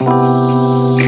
Hello,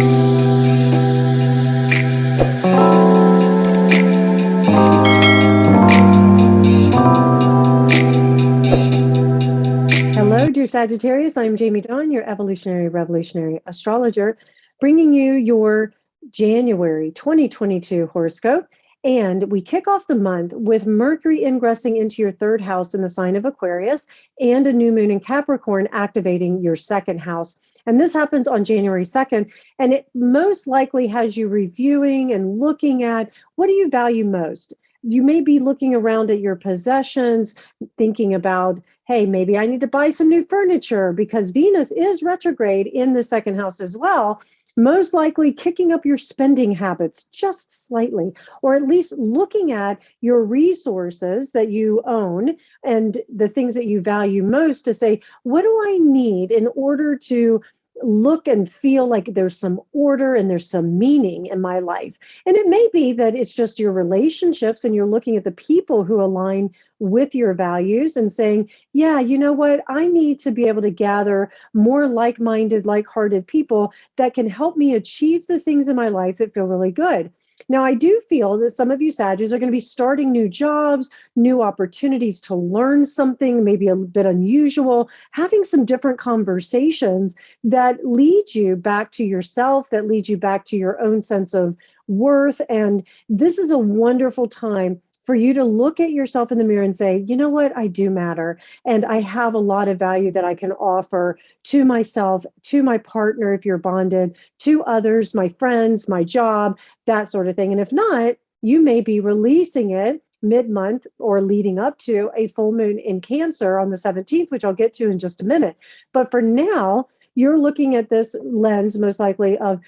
dear Sagittarius. I'm Jamie Dawn, your evolutionary revolutionary astrologer, bringing you your January 2022 horoscope. And we kick off the month with Mercury ingressing into your third house in the sign of Aquarius and a new moon in Capricorn activating your second house. And this happens on January 2nd. And it most likely has you reviewing and looking at what do you value most? You may be looking around at your possessions, thinking about, hey, maybe I need to buy some new furniture because Venus is retrograde in the second house as well, most likely kicking up your spending habits just slightly, or at least looking at your resources that you own and the things that you value most to say, what do I need in order to look and feel like there's some order and there's some meaning in my life. And it may be that it's just your relationships and you're looking at the people who align with your values and saying, yeah, you know what? I need to be able to gather more like-minded, like-hearted people that can help me achieve the things in my life that feel really good. Now, I do feel that some of you Sagittarius are going to be starting new jobs, new opportunities to learn something, maybe a bit unusual, having some different conversations that lead you back to yourself, that lead you back to your own sense of worth. And this is a wonderful time for you to look at yourself in the mirror and say, you know what, I do matter. And I have a lot of value that I can offer to myself, to my partner, if you're bonded, to others, my friends, my job, that sort of thing. And if not, you may be releasing it mid-month or leading up to a full moon in Cancer on the 17th, which I'll get to in just a minute. But for now, you're looking at this lens most likely of,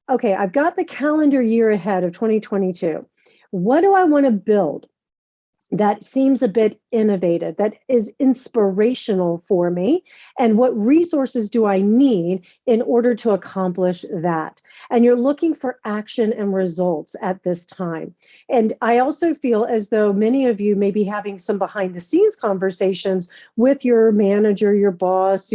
okay, I've got the calendar year ahead of 2022. What do I want to build that seems a bit innovative, that is inspirational for me? And what resources do I need in order to accomplish that? And you're looking for action and results at this time. And I also feel as though many of you may be having some behind the scenes conversations with your manager, your boss,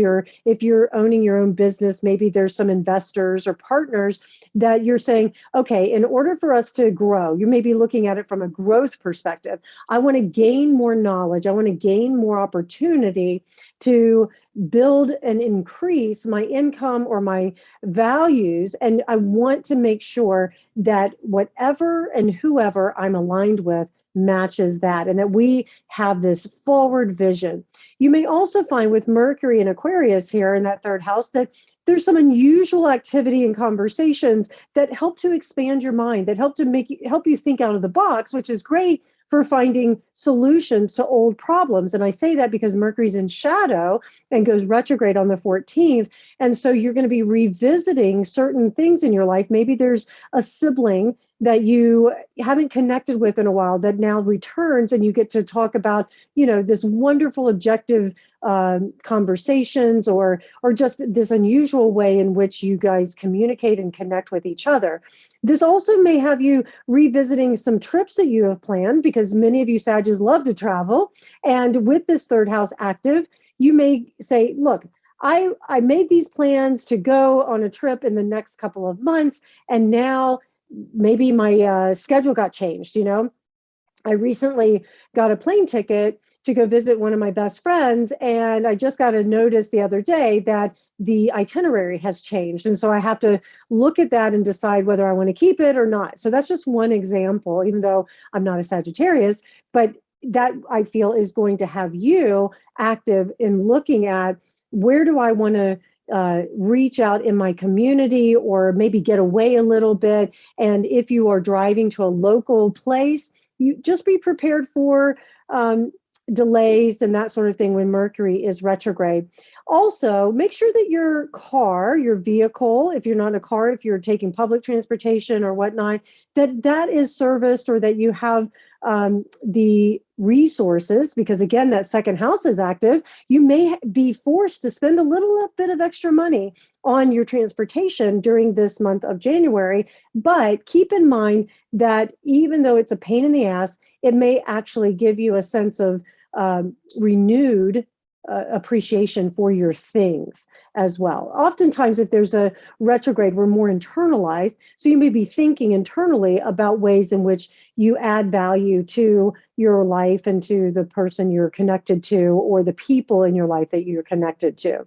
if you're owning your own business, maybe there's some investors or partners that you're saying, okay, in order for us to grow, you may be looking at it from a growth perspective. I want to gain more knowledge. I want to gain more opportunity to build and increase my income or my values. And I want to make sure that whatever and whoever I'm aligned with matches that, and that we have this forward vision. You may also find with Mercury and Aquarius here in that third house that there's some unusual activity and conversations that help to expand your mind, that help you think out of the box, which is great for finding solutions to old problems. And I say that because Mercury's in shadow and goes retrograde on the 14th. And so you're going to be revisiting certain things in your life. Maybe there's a sibling that you haven't connected with in a while that now returns, and you get to talk about, this wonderful objective conversations or just this unusual way in which you guys communicate and connect with each other. This also may have you revisiting some trips that you have planned, because many of you Sagittarius love to travel. And with this third house active, you may say, look, I made these plans to go on a trip in the next couple of months, and now maybe my schedule got changed. I recently got a plane ticket to go visit one of my best friends, and I just got a notice the other day that the itinerary has changed. And so I have to look at that and decide whether I want to keep it or not. So that's just one example, even though I'm not a Sagittarius, but that I feel is going to have you active in looking at, where do I want to reach out in my community, or maybe get away a little bit. And if you are driving to a local place, you just be prepared for delays and that sort of thing when Mercury is retrograde. Also, make sure that your car, your vehicle, if you're not in a car, if you're taking public transportation or whatnot, that is serviced, or that you have the resources, because again, that second house is active. You may be forced to spend a little bit of extra money on your transportation during this month of January. But keep in mind that even though it's a pain in the ass, it may actually give you a sense of renewed appreciation for your things as well. Oftentimes, if there's a retrograde, we're more internalized. So you may be thinking internally about ways in which you add value to your life and to the person you're connected to, or the people in your life that you're connected to.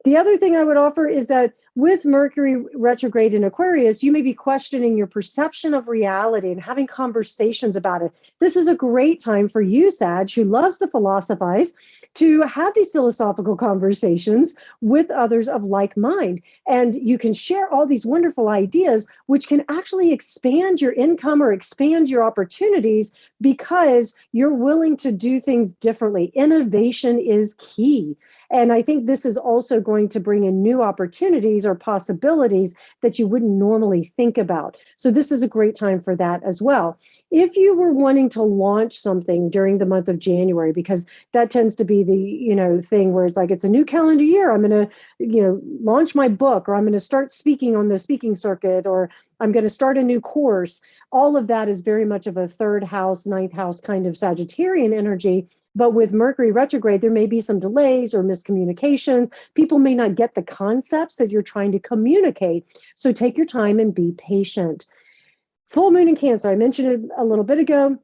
The other thing I would offer is that with Mercury retrograde in Aquarius, you may be questioning your perception of reality and having conversations about it. This is a great time for you, Sag, who loves to philosophize, to have these philosophical conversations with others of like mind. And you can share all these wonderful ideas, which can actually expand your income or expand your opportunities because you're willing to do things differently. Innovation is key. And I think this is also going to bring in new opportunities or possibilities that you wouldn't normally think about. So this is a great time for that as well. If you were wanting to launch something during the month of January, because that tends to be the, thing where it's like, it's a new calendar year, I'm going to, launch my book, or I'm going to start speaking on the speaking circuit, or I'm going to start a new course. All of that is very much of a third house, ninth house kind of Sagittarian energy. But with Mercury retrograde, there may be some delays or miscommunications. People may not get the concepts that you're trying to communicate. So take your time and be patient. Full moon in Cancer, I mentioned it a little bit ago.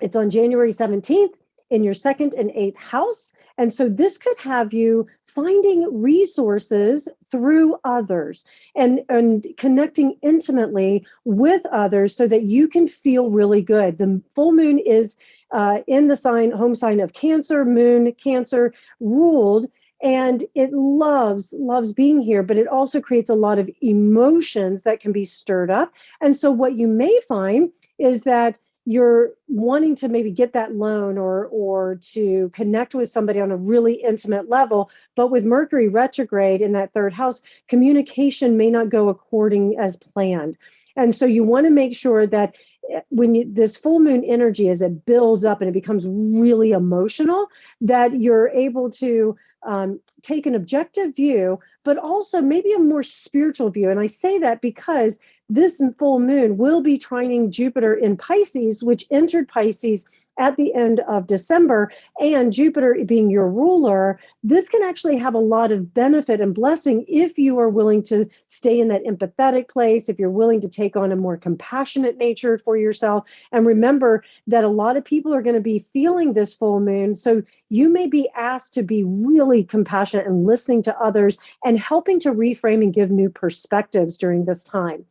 It's on January 17th in your second and eighth house. And so this could have you finding resources through others and connecting intimately with others so that you can feel really good. The full moon is in the home sign of Cancer, moon Cancer ruled, and it loves being here, but it also creates a lot of emotions that can be stirred up. And so what you may find is that you're wanting to maybe get that loan or to connect with somebody on a really intimate level, but with Mercury retrograde in that third house, communication may not go according as planned. And so you want to make sure that when this full moon energy, as it builds up and it becomes really emotional, that you're able to take an objective view, but also maybe a more spiritual view. And I say that because this full moon will be trining Jupiter in Pisces, which entered Pisces at the end of December, and Jupiter being your ruler, this can actually have a lot of benefit and blessing if you are willing to stay in that empathetic place, if you're willing to take on a more compassionate nature for yourself. And remember that a lot of people are going to be feeling this full moon. So you may be asked to be really compassionate and listening to others and helping to reframe and give new perspectives during this time.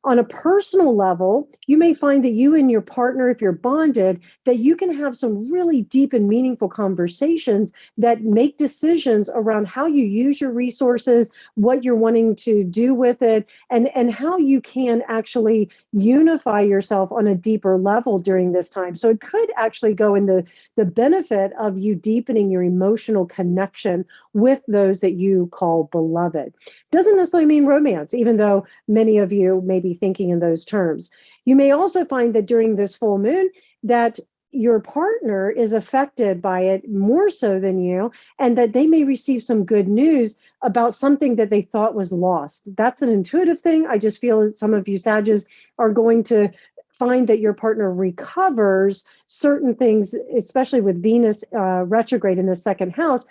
On a personal level, you may find that you and your partner, if you're bonded, that you can have some really deep and meaningful conversations that make decisions around how you use your resources, what you're wanting to do with it, and how you can actually unify yourself on a deeper level during this time. So it could actually go in the benefit of you deepening your emotional connection with those that you call beloved. Doesn't necessarily mean romance, even though many of you may be thinking in those terms. You may also find that during this full moon that your partner is affected by it more so than you, and that they may receive some good news about something that they thought was lost. That's an intuitive thing. I just feel that some of you Sages are going to find that your partner recovers certain things, especially with Venus retrograde in the second house,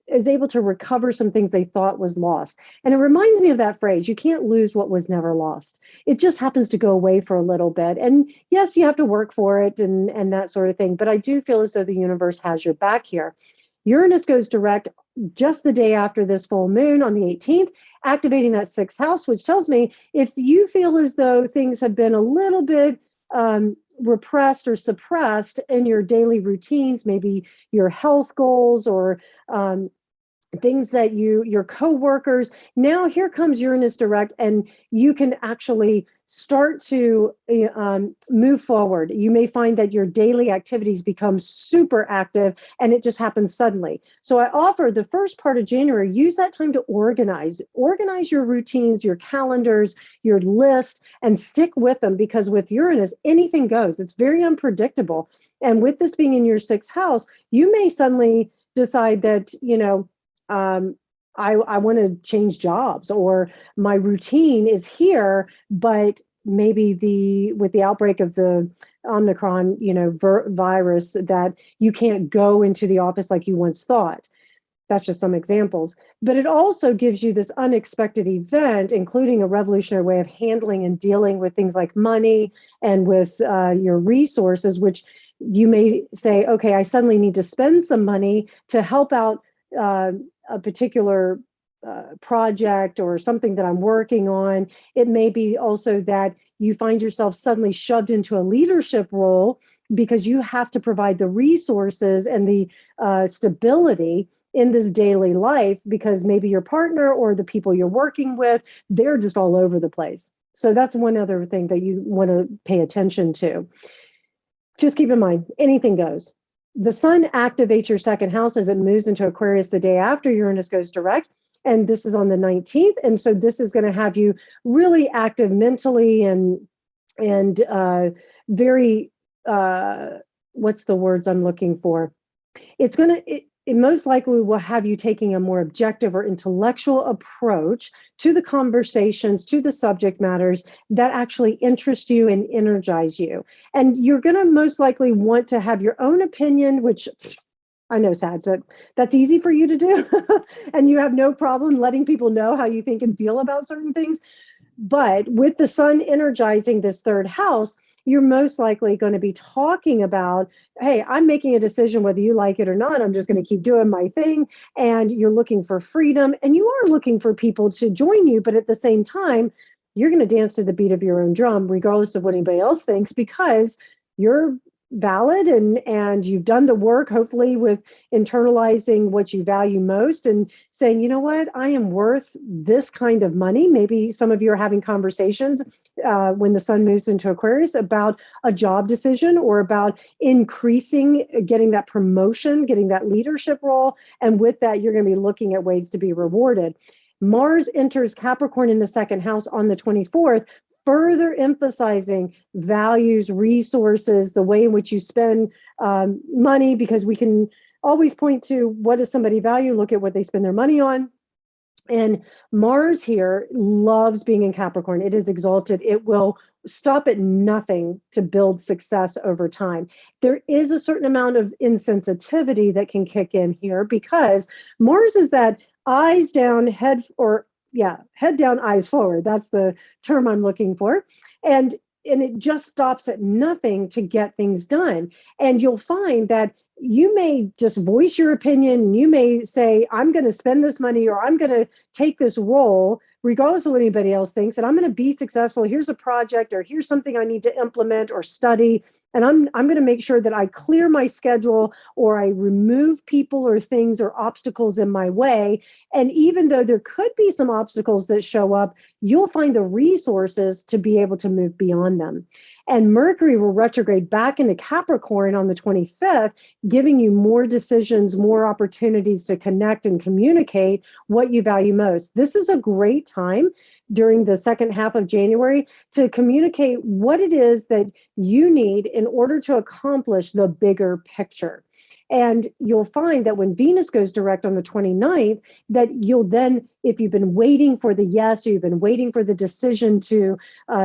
is able to recover some things they thought was lost. And it reminds me of that phrase, you can't lose what was never lost. It just happens to go away for a little bit. And yes, you have to work for it and that sort of thing. But I do feel as though the universe has your back here. Uranus goes direct just the day after this full moon on the 18th, activating that sixth house, which tells me if you feel as though things have been a little bit repressed or suppressed in your daily routines, maybe your health goals or things that your coworkers, now here comes Uranus direct, and you can actually start to move forward. You may find that your daily activities become super active and it just happens suddenly. So I offer the first part of January, use that time to organize your routines, your calendars, your list, and stick with them, because with Uranus, anything goes. It's very unpredictable. And with this being in your sixth house, you may suddenly decide that, I want to change jobs, or my routine is here, but maybe with the outbreak of the Omicron, virus, that you can't go into the office like you once thought. That's just some examples. But it also gives you this unexpected event, including a revolutionary way of handling and dealing with things like money and with your resources, which you may say, okay, I suddenly need to spend some money to help out a particular project or something that I'm working on. It may be also that you find yourself suddenly shoved into a leadership role because you have to provide the resources and the stability in this daily life, because maybe your partner or the people you're working with, they're just all over the place. So that's one other thing that you want to pay attention to. Just keep in mind, anything goes. The sun activates your second house as it moves into Aquarius the day after Uranus goes direct. And this is on the 19th. And so this is going to have you really active mentally and very, what's the words I'm looking for? It's going to, it most likely will have you taking a more objective or intellectual approach to the conversations, to the subject matters that actually interest you and energize you. And you're going to most likely want to have your own opinion, which I know, Sag, that's easy for you to do. And you have no problem letting people know how you think and feel about certain things. But with the sun energizing this third house, you're most likely going to be talking about, hey, I'm making a decision whether you like it or not. I'm just going to keep doing my thing. And you're looking for freedom, and you are looking for people to join you. But at the same time, you're going to dance to the beat of your own drum, regardless of what anybody else thinks, because you're valid and you've done the work, hopefully, with internalizing what you value most and saying, you know what, I am worth this kind of money. Maybe some of you are having conversations when the sun moves into Aquarius about a job decision or about increasing, getting that promotion, getting that leadership role. And with that, you're going to be looking at ways to be rewarded. Mars enters Capricorn in the second house on the 24th, further emphasizing values, resources, the way in which you spend money, because we can always point to what does somebody value, look at what they spend their money on. And Mars here loves being in Capricorn. It is exalted. It will stop at nothing to build success over time. There is a certain amount of insensitivity that can kick in here, because Mars is that eyes down, head down, eyes forward. That's the term I'm looking for. And it just stops at nothing to get things done. And you'll find that you may just voice your opinion. You may say, I'm going to spend this money, or I'm going to take this role, regardless of what anybody else thinks, and I'm going to be successful. Here's a project, or here's something I need to implement or study. And I'm going to make sure that I clear my schedule, or I remove people or things or obstacles in my way. And even though there could be some obstacles that show up, you'll find the resources to be able to move beyond them. And Mercury will retrograde back into Capricorn on the 25th, giving you more decisions, more opportunities to connect and communicate what you value most. This is a great time during the second half of January to communicate what it is that you need in order to accomplish the bigger picture. And you'll find that when Venus goes direct on the 29th, that you'll then, if you've been waiting for the yes, or you've been waiting for the decision to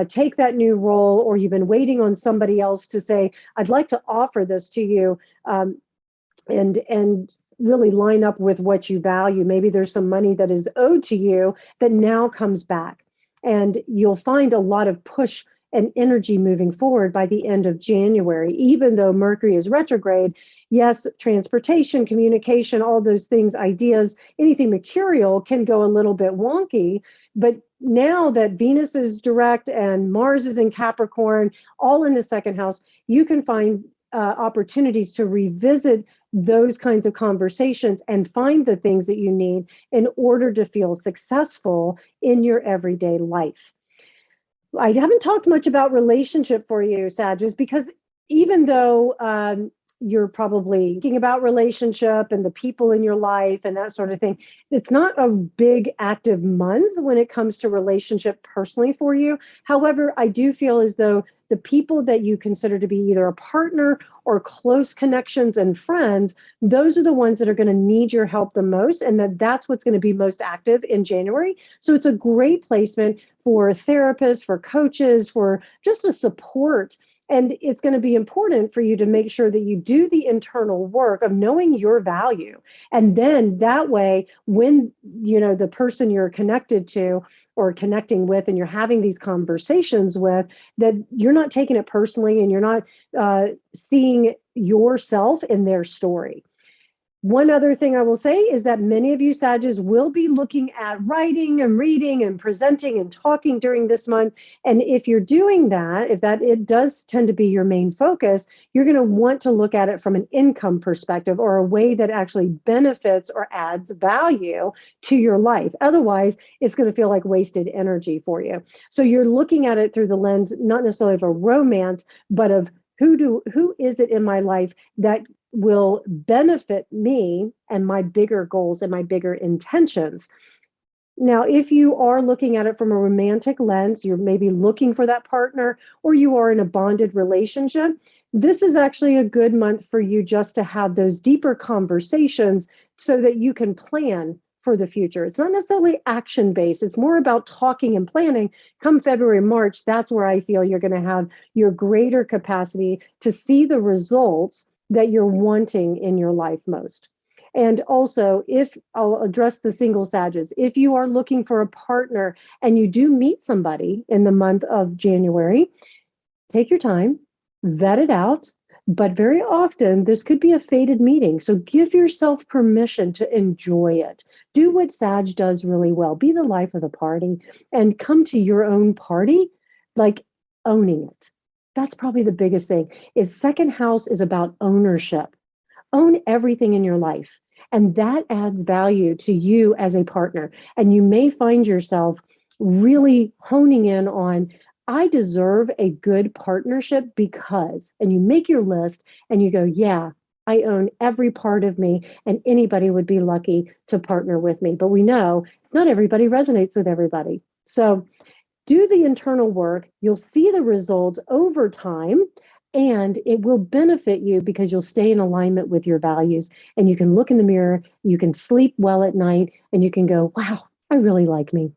take that new role, or you've been waiting on somebody else to say, I'd like to offer this to you, and really line up with what you value. Maybe there's some money that is owed to you that now comes back. And you'll find a lot of push and energy moving forward by the end of January. Even though Mercury is retrograde, yes, transportation, communication, all those things, ideas, anything mercurial can go a little bit wonky. But now that Venus is direct and Mars is in Capricorn, all in the second house, you can find opportunities to revisit those kinds of conversations and find the things that you need in order to feel successful in your everyday life. I haven't talked much about relationship for you, Sagittarius, because even though you're probably thinking about relationship and the people in your life and that sort of thing, it's not a big active month when it comes to relationship personally for you. However, I do feel as though the people that you consider to be either a partner or close connections and friends, those are the ones that are going to need your help the most, and that's what's going to be most active in January. So it's a great placement for therapists, for coaches, for just the support And it's going to be important for you to make sure that you do the internal work of knowing your value. And then that way, when, the person you're connected to or connecting with and you're having these conversations with, that you're not taking it personally and you're not seeing yourself in their story. One other thing I will say is that many of you Sages will be looking at writing and reading and presenting and talking during this month. And if you're doing that, it does tend to be your main focus, you're going to want to look at it from an income perspective or a way that actually benefits or adds value to your life. Otherwise, it's going to feel like wasted energy for you. So you're looking at it through the lens, not necessarily of a romance, but of who is it in my life that will benefit me and my bigger goals and my bigger intentions. Now, if you are looking at it from a romantic lens, you're maybe looking for that partner or you are in a bonded relationship, this is actually a good month for you just to have those deeper conversations so that you can plan for the future. It's not necessarily action-based. It's more about talking and planning. Come February, March, that's where I feel you're going to have your greater capacity to see the results that you're wanting in your life most. And also, if I'll address the single Sages, if you are looking for a partner and you do meet somebody in the month of January, take your time, vet it out. But very often, this could be a fated meeting. So give yourself permission to enjoy it. Do what Sag does really well. Be the life of the party and come to your own party, like owning it. That's probably the biggest thing. Is second house is about ownership. Own everything in your life. And that adds value to you as a partner. And you may find yourself really honing in on, I deserve a good partnership because, and you make your list and you go, yeah, I own every part of me and anybody would be lucky to partner with me. But we know not everybody resonates with everybody. So do the internal work. You'll see the results over time and it will benefit you because you'll stay in alignment with your values and you can look in the mirror, you can sleep well at night and you can go, wow, I really like me.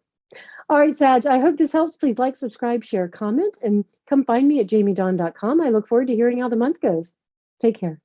All right, Sag, I hope this helps. Please like, subscribe, share, comment, and come find me at jamiedawn.com. I look forward to hearing how the month goes. Take care.